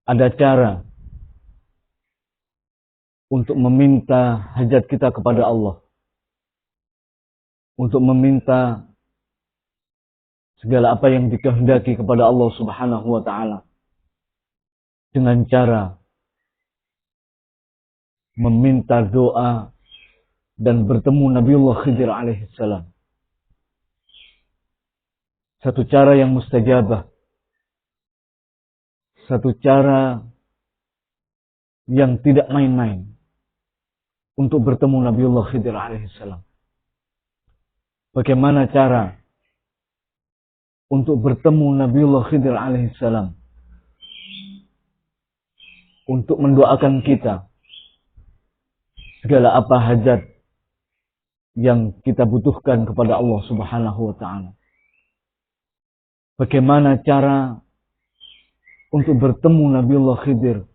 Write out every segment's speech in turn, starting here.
ada cara untuk meminta hajat kita kepada Allah, untuk meminta segala apa yang dikehendaki kepada Allah Subhanahu wa taala, dengan cara meminta doa dan bertemu Nabiullah Khidir alaihissalam. Satu cara yang mustajabah, satu cara yang tidak main-main untuk bertemu Nabiullah Khidir alaihissalam. Bagaimana cara untuk bertemu Nabiullah Khidir alaihissalam, untuk mendoakan kita segala apa hajat yang kita butuhkan kepada Allah Subhanahu wa taala. Bagaimana cara untuk bertemu Nabiullah Khidir?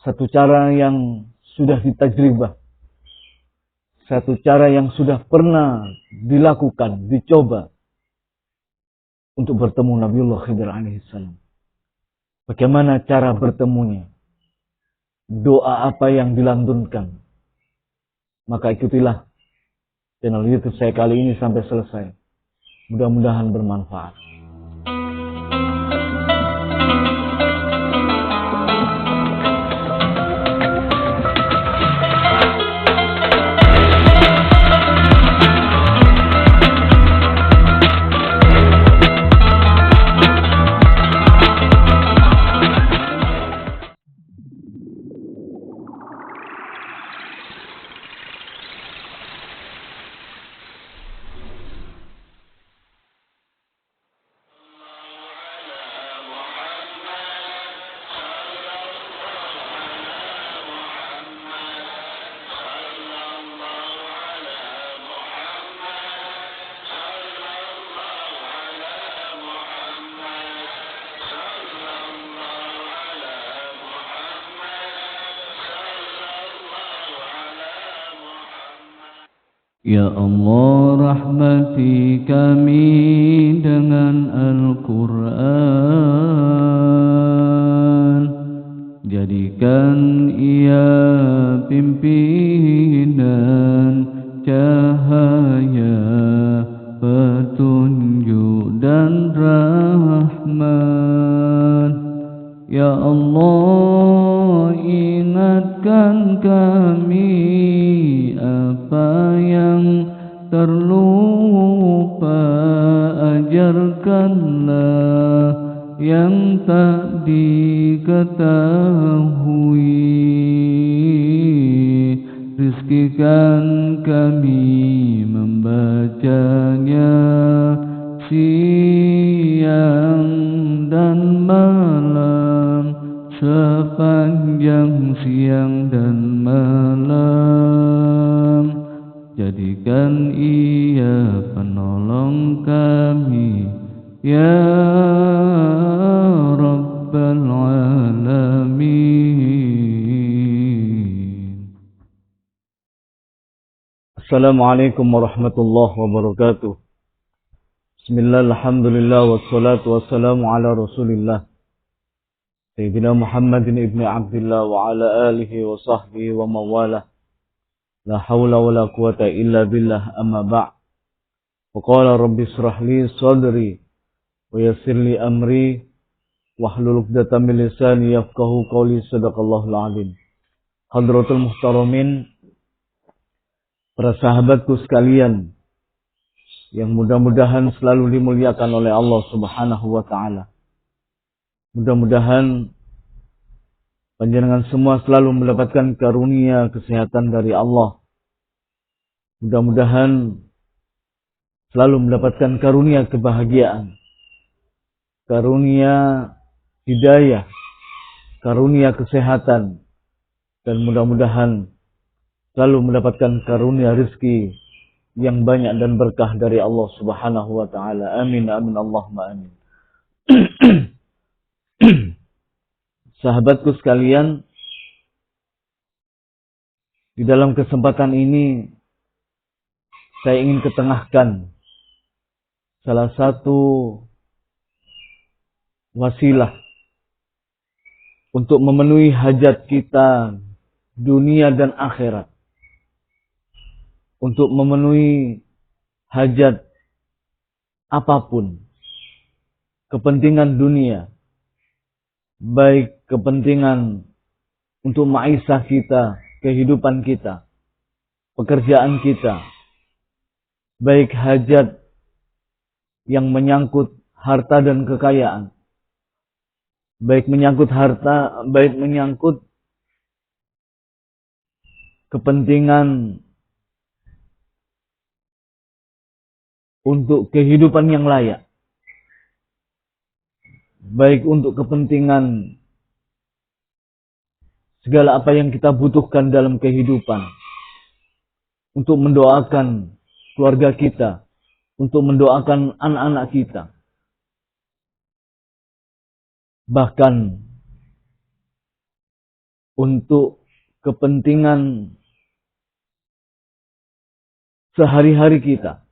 Satu cara yang sudah ditajribah, satu cara yang sudah pernah dilakukan, dicoba untuk bertemu Nabiullah Khidir alaihissalam. Bagaimana cara bertemunya? Doa apa yang dilantunkan? Maka ikutilah channel YouTube saya kali ini sampai selesai. Mudah-mudahan bermanfaat. Ya Allah, rahmati kami dengan Al-Quran. Jadikan ia pimpinan, cahaya, petunjuk dan rahmat. Ya Allah, ingatkan kami apa yang terlupa, ajarkanlah yang tak diketahui. Rizkikan kami membacanya siang dan malam, sepanjang siang dan malam. Jadikan ia penolong kami, ya Rabbal Alamin. Assalamualaikum warahmatullahi wabarakatuh. Bismillah, alhamdulillah, wassalatu wassalamu ala rasulillah Sayyidina Muhammadin ibn Abdillah wa ala alihi wa sahbihi wa mawalah. La hawla wa la quwata illa billah, amma ba' wa qala rabbi israh li sadri wa yassir li amri wahlul 'uqdatam min lisani yafqahu qawli. Sadaqallahul azim. Hadratul muhtaramin, para sahabatku sekalian yang mudah-mudahan selalu dimuliakan oleh Allah Subhanahu wa taala. Mudah-mudahan panjenengan semua selalu mendapatkan karunia kesehatan dari Allah. Mudah-mudahan selalu mendapatkan karunia kebahagiaan, karunia hidayah, karunia kesehatan, dan mudah-mudahan selalu mendapatkan karunia rezeki yang banyak dan berkah dari Allah Subhanahu wa taala. Amin amin Allahumma amin. Sahabatku sekalian, di dalam kesempatan ini saya ingin ketengahkan salah satu wasilah untuk memenuhi hajat kita dunia dan akhirat, untuk memenuhi hajat apapun, kepentingan dunia, baik kepentingan untuk maisha kita, kehidupan kita, pekerjaan kita, baik hajat yang menyangkut harta dan kekayaan, baik menyangkut harta, baik menyangkut kepentingan untuk kehidupan yang layak, baik untuk kepentingan segala apa yang kita butuhkan dalam kehidupan, untuk mendoakan keluarga kita, untuk mendoakan anak-anak kita, bahkan untuk kepentingan sehari-hari kita,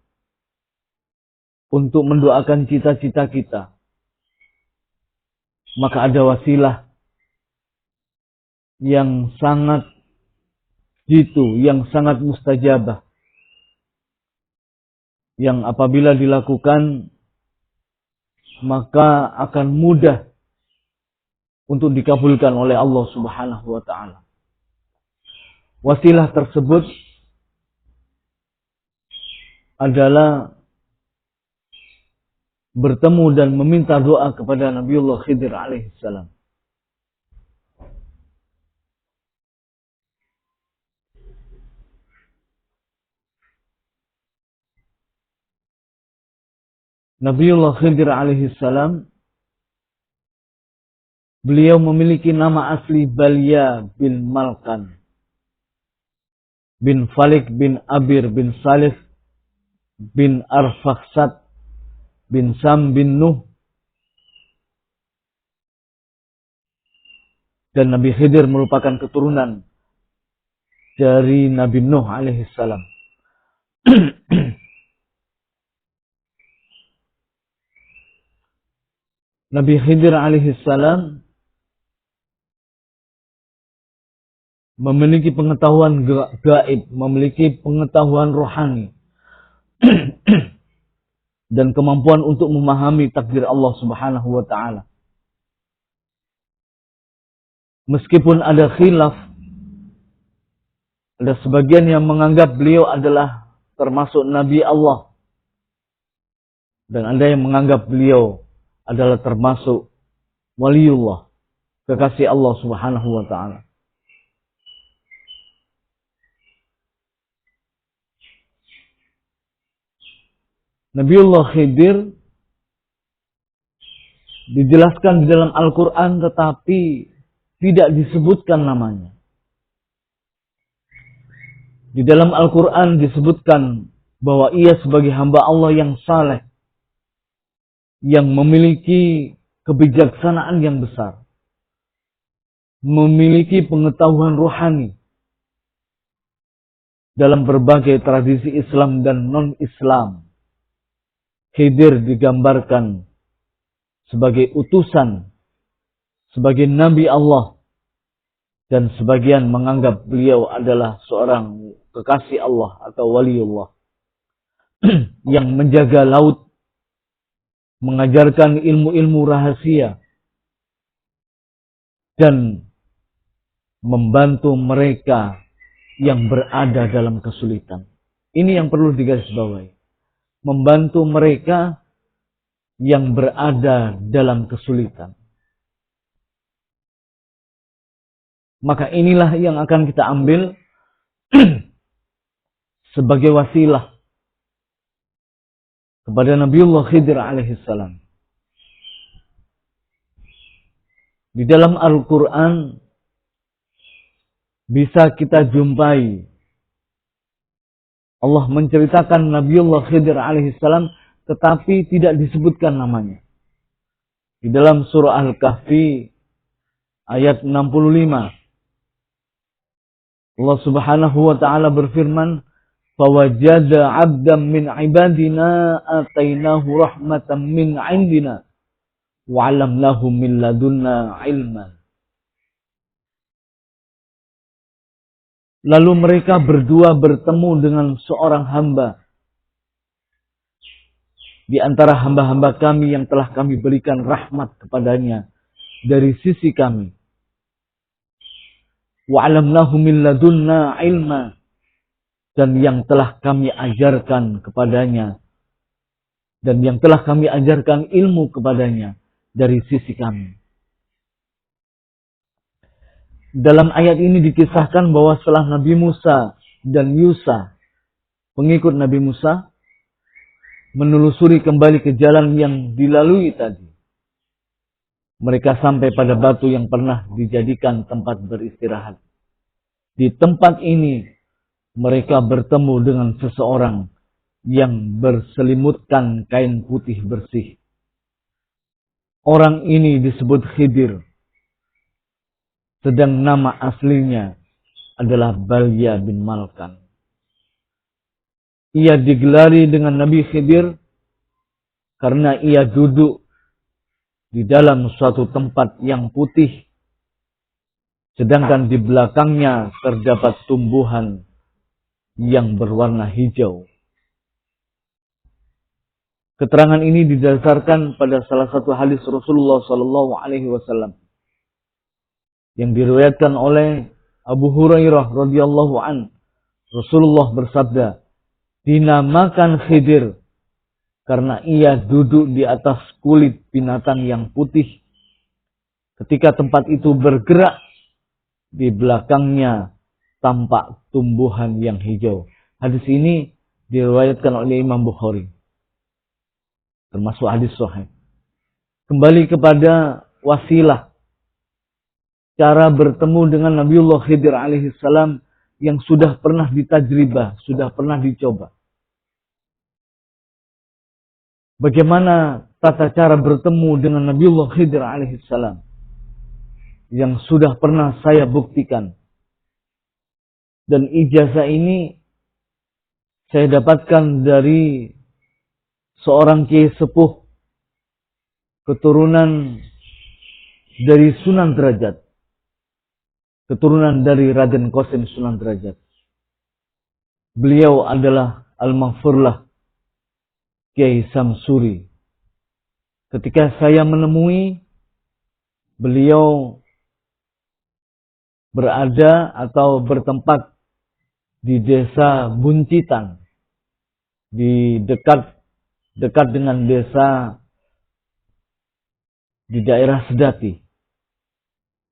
untuk mendoakan cita-cita kita, maka ada wasilah yang sangat jitu, yang sangat mustajabah, yang apabila dilakukan maka akan mudah untuk dikabulkan oleh Allah Subhanahu wa taala. Wasilah tersebut adalah bertemu dan meminta doa kepada Nabiullah Khidir alaihissalam. Nabiullah Khidir alaihissalam, beliau memiliki nama asli Balya bin Malkan bin Falik bin Abir bin Salih bin Arfakhsad bin Sam bin Nuh. Dan Nabi Khidir merupakan keturunan dari Nabi Nuh alaihissalam. Nabi Khidir alaihissalam memiliki pengetahuan gaib, memiliki pengetahuan rohani, dan kemampuan untuk memahami takdir Allah Subhanahu wa taala. Meskipun ada khilaf, ada sebagian yang menganggap beliau adalah termasuk Nabi Allah, dan ada yang menganggap beliau adalah termasuk waliullah, kekasih Allah Subhanahu wa taala. Nabiullah Khidir dijelaskan di dalam Al-Quran tetapi tidak disebutkan namanya. Di dalam Al-Quran disebutkan bahwa ia sebagai hamba Allah yang saleh, yang memiliki kebijaksanaan yang besar, memiliki pengetahuan rohani dalam berbagai tradisi Islam dan non-Islam. Khidir digambarkan sebagai utusan, sebagai Nabi Allah, dan sebagian menganggap beliau adalah seorang kekasih Allah atau waliullah yang menjaga laut, mengajarkan ilmu-ilmu rahasia, dan membantu mereka yang berada dalam kesulitan. Ini yang perlu digarisbawahi. Membantu mereka yang berada dalam kesulitan. Maka inilah yang akan kita ambil sebagai wasilah kepada Nabiullah Khidir alaihissalam. Di dalam Al-Quran bisa kita jumpai Allah menceritakan Nabiullah Khidir alaihissalam tetapi tidak disebutkan namanya. Di dalam surah Al-Kahfi ayat 65 Allah Subhanahu wa taala berfirman, "Fawajada 'abdan min 'ibadina atainahu rahmatan min 'indina wa 'allamnahu min ladunna 'ilman." Lalu mereka berdua bertemu dengan seorang hamba di antara hamba-hamba kami yang telah kami berikan rahmat kepadanya dari sisi kami. Wa 'alamnahu min ladunna ilma, dan yang telah kami ajarkan kepadanya, dan yang telah kami ajarkan ilmu kepadanya dari sisi kami. Dalam ayat ini dikisahkan bahwa setelah Nabi Musa dan Yusa, pengikut Nabi Musa, menelusuri kembali ke jalan yang dilalui tadi, mereka sampai pada batu yang pernah dijadikan tempat beristirahat. Di tempat ini mereka bertemu dengan seseorang yang berselimutkan kain putih bersih. Orang ini disebut Khidir, sedang nama aslinya adalah Balya bin Malkan. Ia digelari dengan Nabi Khidir karena ia duduk di dalam suatu tempat yang putih, sedangkan di belakangnya terdapat tumbuhan yang berwarna hijau. Keterangan ini didasarkan pada salah satu hadis Rasulullah SAW yang diriwayatkan oleh Abu Hurairah radhiyallahu an. Rasulullah bersabda, dinamakan Khidir karena ia duduk di atas kulit binatang yang putih. Ketika tempat itu bergerak, di belakangnya tampak tumbuhan yang hijau. Hadis ini diriwayatkan oleh Imam Bukhari, termasuk hadis sahih. Kembali kepada wasilah, cara bertemu dengan Nabiullah Khidir alaihissalam yang sudah pernah ditajribah, sudah pernah dicoba. Bagaimana tata cara bertemu dengan Nabiullah Khidir alaihissalam yang sudah pernah saya buktikan. Dan ijazah ini saya dapatkan dari seorang kiai sepuh keturunan dari Sunan Derajat. Keturunan dari Raden Qasim Sunan Derajat. Beliau adalah Al-Maghfurlah Kiai Samsuri. Ketika saya menemui beliau berada atau bertempat di desa Buncitan, di dekat dengan desa di daerah Sedati,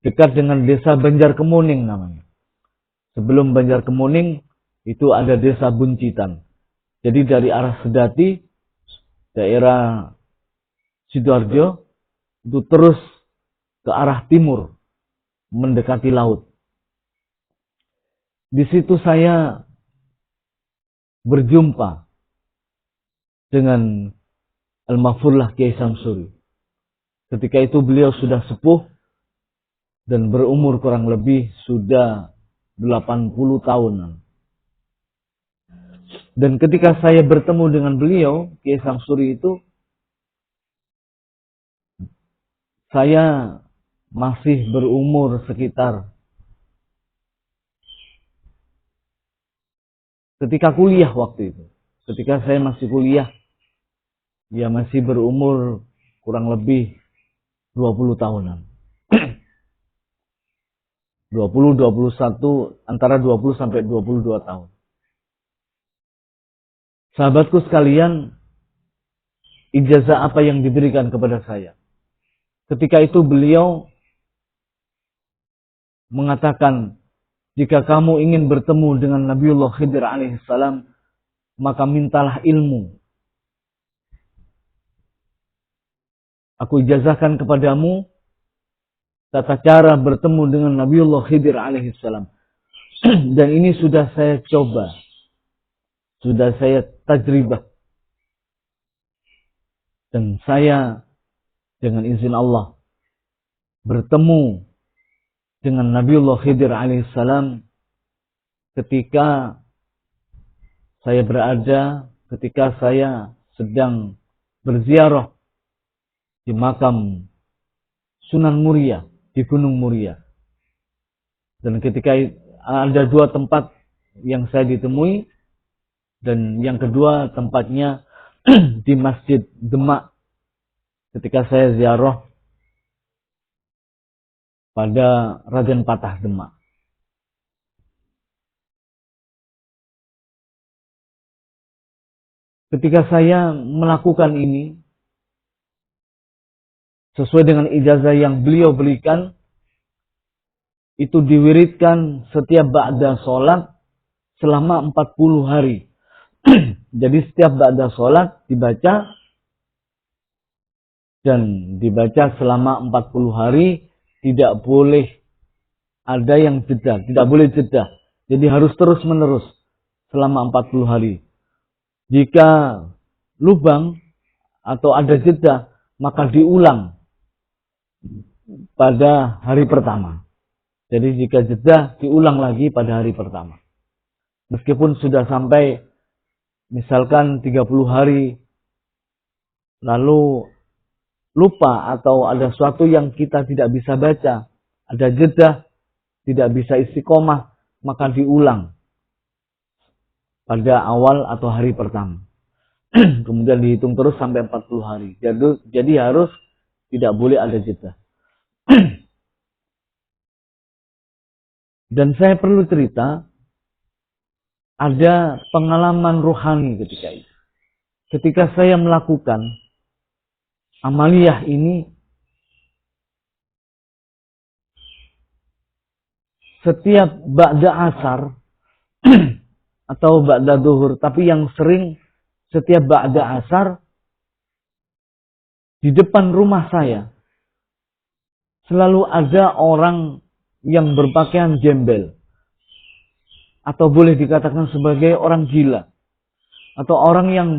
dekat dengan desa Banjarkemuning namanya. Sebelum Banjarkemuning itu ada desa Buncitan. Jadi dari arah Sedati, daerah Sidoarjo, itu terus ke arah timur, mendekati laut. Di situ saya berjumpa dengan Al-Maghfurlah Kiai Samsuri. Ketika itu beliau sudah sepuh dan berumur kurang lebih sudah 80 tahunan. Dan ketika saya bertemu dengan beliau, Kiai Samsuri itu, saya masih berumur sekitar ketika kuliah waktu itu. Ketika saya masih kuliah, dia masih berumur kurang lebih 20 tahunan. 20, 21, antara 20 sampai 22 tahun. Sahabatku sekalian, ijazah apa yang diberikan kepada saya? Ketika itu beliau mengatakan, jika kamu ingin bertemu dengan Nabiullah Khidir alaihissalam, maka mintalah ilmu. Aku ijazahkan kepadamu tata cara bertemu dengan Nabiullah Khidir alaihissalam. Dan ini sudah saya coba. Sudah saya tajribah. Dan saya dengan izin Allah bertemu dengan Nabiullah Khidir alaihissalam ketika saya sedang berziarah di makam Sunan Muria, di Gunung Muria. Dan ketika ada dua tempat yang saya ditemui, dan yang kedua tempatnya di Masjid Demak ketika saya ziarah pada Raden Patah Demak. Ketika saya melakukan ini sesuai dengan ijazah yang beliau berikan, itu diwiridkan setiap ba'da sholat selama 40 hari. Jadi setiap ba'da sholat dibaca, dan dibaca selama 40 hari, tidak boleh ada yang jeda, tidak boleh jeda. Jadi harus terus menerus selama 40 hari. Jika lubang atau ada jeda, maka diulang pada hari pertama. Jadi jika jeda, diulang lagi pada hari pertama. Meskipun sudah sampai misalkan 30 hari, lalu lupa atau ada sesuatu yang kita tidak bisa baca, ada jeda, tidak bisa istiqomah, maka diulang pada awal atau hari pertama. Kemudian dihitung terus sampai 40 hari. Jadi harus tidak boleh ada jeda. Dan saya perlu cerita, ada pengalaman rohani ketika itu. Ketika saya melakukan amaliyah ini, setiap ba'da asar atau ba'da duhur, tapi yang sering setiap ba'da asar, di depan rumah saya selalu ada orang yang berpakaian gembel, atau boleh dikatakan sebagai orang gila, atau orang yang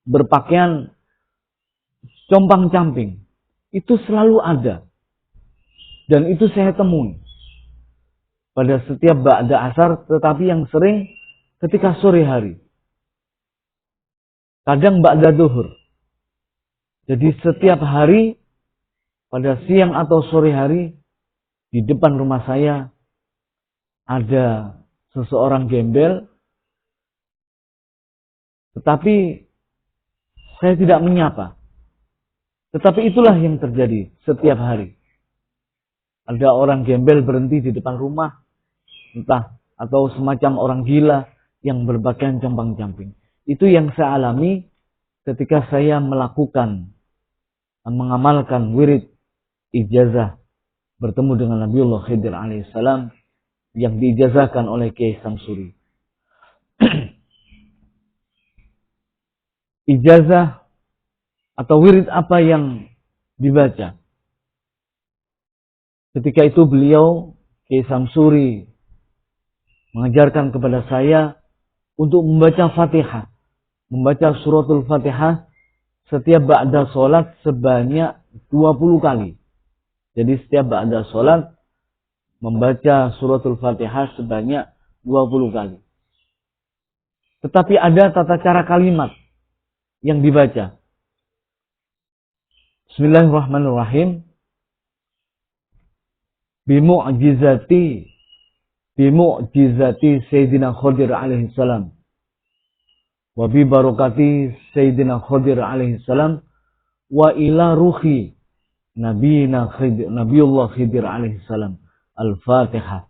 berpakaian compang-camping. Itu selalu ada, dan itu saya temui pada setiap ba'da asar, tetapi yang sering ketika sore hari, kadang ba'da duhur. Jadi setiap hari pada siang atau sore hari, di depan rumah saya ada seseorang gembel, tetapi saya tidak menyapa. Tetapi itulah yang terjadi setiap hari. Ada orang gembel berhenti di depan rumah, entah atau semacam orang gila yang berpakaian compang-camping. Itu yang saya alami ketika saya mengamalkan wirid ijazah bertemu dengan Nabiullah Khidir alaihissalam yang diijazahkan oleh Kiai Samsuri. Ijazah atau wirid apa yang dibaca? Ketika itu beliau, Kiai Samsuri, mengajarkan kepada saya untuk membaca Fatihah, membaca suratul Fatihah setiap ba'da sholat sebanyak 20 kali. Jadi setiap ba'da sholat membaca suratul Fatihah sebanyak 20 kali. Tetapi ada tata cara kalimat yang dibaca. Bismillahirrahmanirrahim. Bimu'jizati Sayyidina Khadir alaihi salam. Wa bi barakati Sayyidina Khadir alaihi salam. Wa ila ruhi Nabiullah Khidir alaihi salam. Al-Fatihah.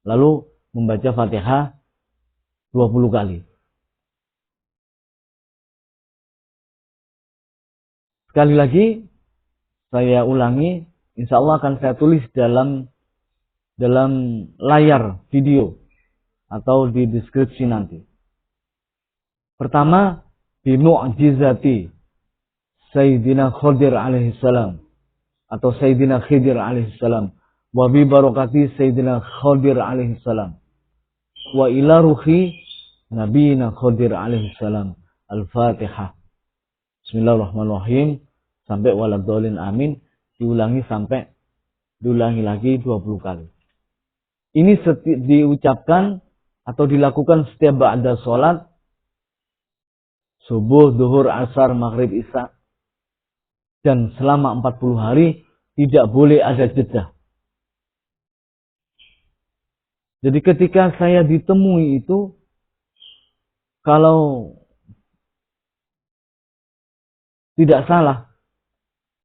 Lalu membaca Fatihah 20 kali. Sekali lagi saya ulangi, insya Allah akan saya tulis dalam layar video atau di deskripsi nanti. Pertama, bimu'jizati Sayyidina Khadir alaihi salam atau Sayyidina Khidir alaihi salam, wa bi barakati Sayyidina Khadir alaihi salam, wa ila ruhi Nabiyina Khadir alaihi salam. Al-Fatihah. Bismillahirrahmanirrahim sampai waladhdallin amin, diulangi lagi 20 kali. Ini diucapkan atau dilakukan setiap ba'da sholat subuh, duhur, asar, maghrib, isya, dan selama 40 hari tidak boleh ada jeda. Jadi ketika saya ditemui itu, kalau tidak salah,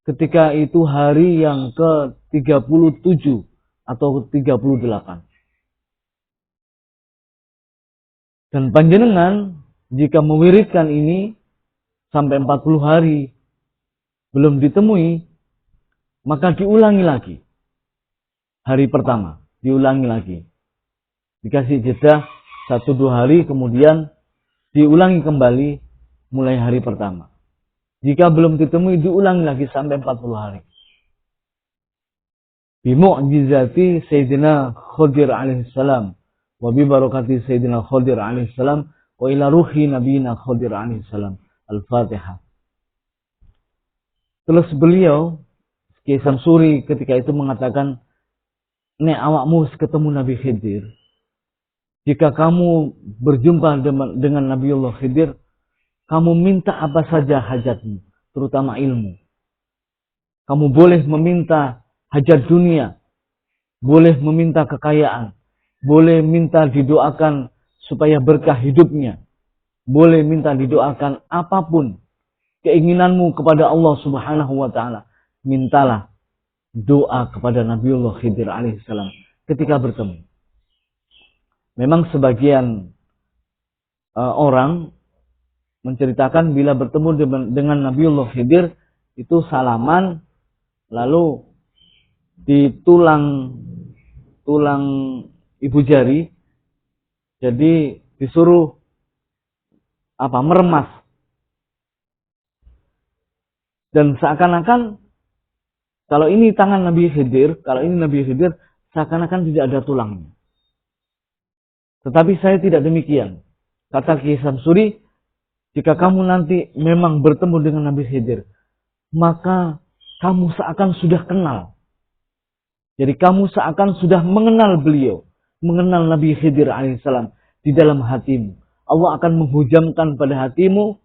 ketika itu hari yang ke-37 atau 38. Dan panjenengan jika mewiridkan ini sampai 40 hari belum ditemui, maka diulangi lagi. Hari pertama, diulangi lagi. Dikasih jeda 1-2 hari, kemudian diulangi kembali mulai hari pertama. Jika belum ditemui, diulangi lagi sampai 40 hari. Bimu'jizati Sayyidina Khadir alaihissalam. Wa bibarakati Sayyidina Khadir alaihissalam. Wa ila ruhi Nabiyina Khadir alaihissalam. Al-Fatihah. Terus beliau, Kiai Samsuri ketika itu mengatakan, nek awakmu ketemu Nabi Khidir, jika kamu berjumpa dengan Nabiullah Khidir, kamu minta apa saja hajatmu, terutama ilmu. Kamu boleh meminta hajat dunia, boleh meminta kekayaan, boleh minta didoakan supaya berkah hidupnya, boleh minta didoakan apapun keinginanmu kepada Allah Subhanahu wa taala. Mintalah doa kepada Nabiullah Khidir alaihissalam ketika bertemu. Memang sebagian orang menceritakan bila bertemu dengan Nabiullah Khidir itu salaman, lalu di tulang ibu jari, jadi disuruh meremas, dan seakan-akan kalau ini tangan Nabi Khidir, kalau ini Nabi Khidir, seakan-akan tidak ada tulangnya. Tetapi saya tidak demikian. Kata Kiai Samsuri, jika kamu nanti memang bertemu dengan Nabi Khidir, maka kamu seakan sudah kenal. Jadi kamu seakan sudah mengenal beliau, mengenal Nabi Khidir alaihissalam di dalam hatimu. Allah akan menghujamkan pada hatimu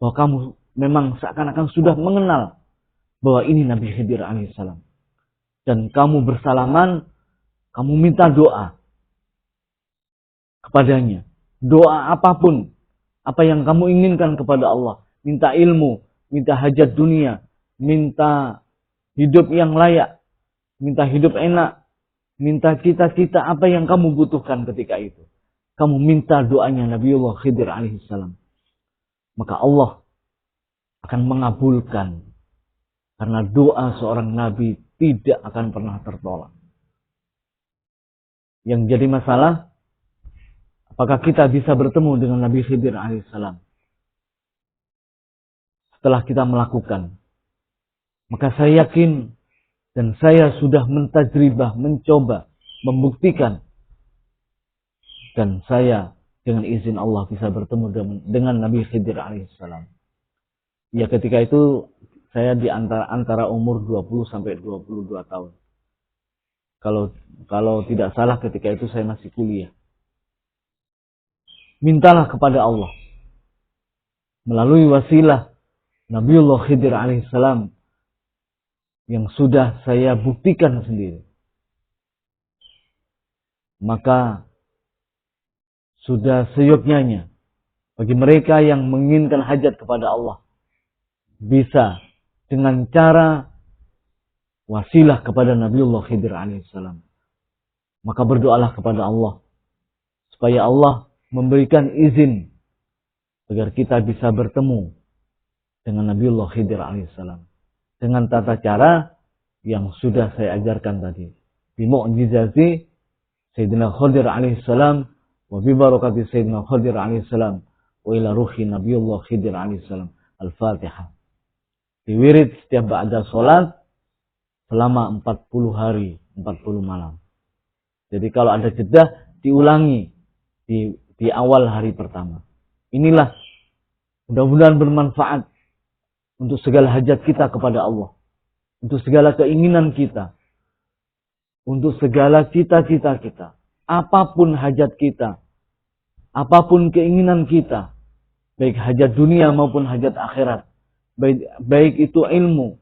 bahwa kamu memang seakan-akan sudah mengenal bahwa ini Nabi Khidir alaihissalam. Dan kamu bersalaman, kamu minta doa kepadanya. Doa apapun, apa yang kamu inginkan kepada Allah. Minta ilmu, minta hajat dunia, minta hidup yang layak, minta hidup enak, minta cita-cita apa yang kamu butuhkan ketika itu. Kamu minta doanya Nabiullah Khidir alaihissalam. Maka Allah akan mengabulkan. Karena doa seorang Nabi tidak akan pernah tertolak. Yang jadi masalah, apakah kita bisa bertemu dengan Nabi Khidir alaihissalam? Setelah kita melakukan, maka saya yakin dan saya sudah mentajribah, mencoba, membuktikan, dan saya dengan izin Allah bisa bertemu dengan Nabi Khidir alaihissalam. Ya, ketika itu saya di antara umur 20 sampai 22 tahun. Kalau tidak salah ketika itu saya masih kuliah. Mintalah kepada Allah melalui wasilah Nabiullah Khidir alaihissalam yang sudah saya buktikan sendiri. Maka sudah seyogyanya bagi mereka yang menginginkan hajat kepada Allah, bisa dengan cara wasilah kepada Nabiullah Khidir alaihissalam. Maka berdoalah kepada Allah supaya Allah memberikan izin agar kita bisa bertemu dengan Nabiullah Khidir alaihissalam dengan tata cara yang sudah saya ajarkan tadi. Bimu'jizati Sayyidina Khadir alaihissalam wa bibarakati Sayyidina Khadir alaihissalam wa ila ruhi Nabiullah Khidir alaihissalam. Al-Fatihah. Diwirid setiap ba'da sholat selama 40 hari, 40 malam. Jadi kalau ada jeda, diulangi di awal hari pertama. Inilah mudah-mudahan bermanfaat untuk segala hajat kita kepada Allah. Untuk segala keinginan kita. Untuk segala cita-cita kita. Apapun hajat kita. Apapun keinginan kita. Baik hajat dunia maupun hajat akhirat. Baik itu ilmu,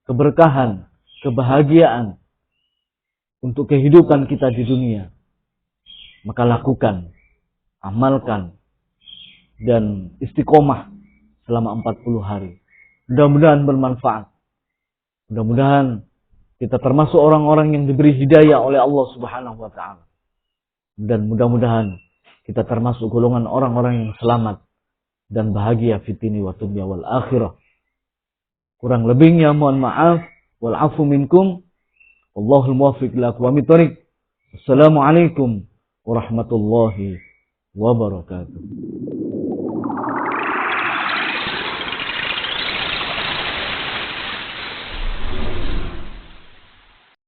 keberkahan, kebahagiaan. Untuk kehidupan kita di dunia. Maka lakukan, amalkan, dan istiqomah selama 40 hari. Mudah-mudahan bermanfaat. Mudah-mudahan kita termasuk orang-orang yang diberi hidayah oleh Allah Subhanahu wa Ta'ala. Dan mudah-mudahan kita termasuk golongan orang-orang yang selamat dan bahagia fitini wa dunya wal akhirah. Kurang lebihnya mohon maaf. Wal afu minkum. Wallahul muwaffiq ila aqwamit thoriq. Assalamualaikum warahmatullahi wabarakatuh.